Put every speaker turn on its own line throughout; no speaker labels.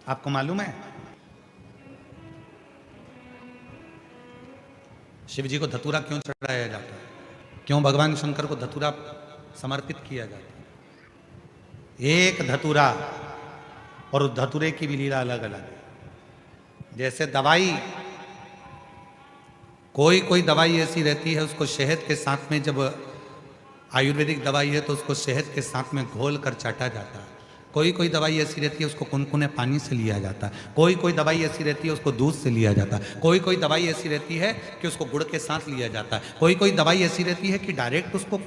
आपको मालूम है शिव जी को धतूरा क्यों चढ़ाया जाता है? क्यों भगवान शंकर को धतूरा समर्पित किया जाता है? एक धतूरा और उस धतूरे की भी लीला अलग अलग है। जैसे दवाई, कोई कोई दवाई ऐसी रहती है उसको शहद के साथ में, जब आयुर्वेदिक दवाई है तो उसको शहद के साथ में घोल कर चाटा जाता है। कोई कोई दवाई ऐसी रहती है उसको कुनकुने पानी से लिया जाता है। कोई कोई दवाई ऐसी रहती है उसको दूध से लिया जाता है। कोई कोई दवाई ऐसी रहती है कि उसको गुड़ के साथ लिया जाता है। कोई कोई दवाई ऐसी रहती है कि डायरेक्ट उसको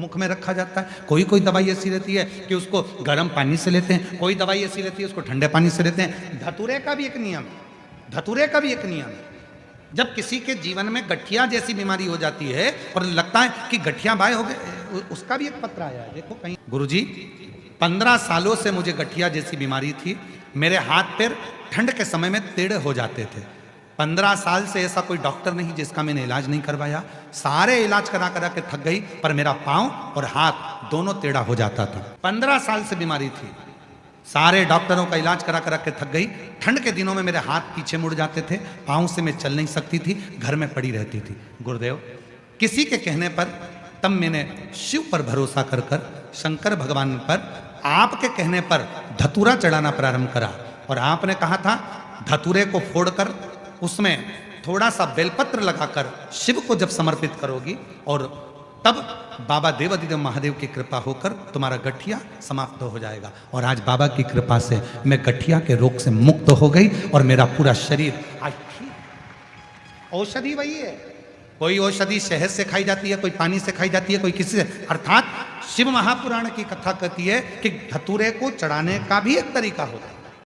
मुख में रखा जाता है। कोई कोई दवाई ऐसी रहती है कि उसको गर्म पानी से लेते हैं। कोई दवाई ऐसी रहती है उसको ठंडे पानी से लेते हैं। धतूरे का भी एक नियम है, धतूरे का भी एक नियम है। जब किसी के जीवन में गठिया जैसी बीमारी हो जाती है और लगता है कि गठिया बाय हो गए, उसका भी एक पत्र आया है, देखो कहीं। गुरुजी 15 सालों से मुझे गठिया जैसी बीमारी थी। मेरे हाथ पैर ठंड के समय में टेढ़े हो जाते थे। 15 साल से ऐसा कोई डॉक्टर नहीं जिसका मैंने इलाज नहीं करवाया। सारे इलाज करा करा के थक गई, पर मेरा पांव और हाथ दोनों टेढ़ा हो जाता था। 15 साल से बीमारी थी, सारे डॉक्टरों का इलाज करा करा के थक गई। ठंड के दिनों में मेरे हाथ पीछे मुड़ जाते थे, पांव से मैं चल नहीं सकती थी, घर में पड़ी रहती थी। गुरुदेव किसी के कहने पर तब मैंने शिव पर भरोसा कर कर, शंकर भगवान पर, आपके कहने पर धतूरा चढ़ाना प्रारंभ करा। और आपने कहा था धतूरे को फोड़कर उसमें थोड़ा सा बेलपत्र लगाकर शिव को जब समर्पित करोगी और तब बाबा देवादिदेव महादेव की कृपा होकर तुम्हारा गठिया समाप्त हो जाएगा। और आज बाबा की कृपा से मैं गठिया के रोग से मुक्त हो गई और मेरा पूरा शरीर आज ठीक। औषधि वही है, कोई औषधि शहद से खाई जाती है, कोई पानी से खाई जाती है, कोई किसी से। अर्थात शिव महापुराण की कथा कहती है कि धतूरे को चढ़ाने का भी एक तरीका होता है।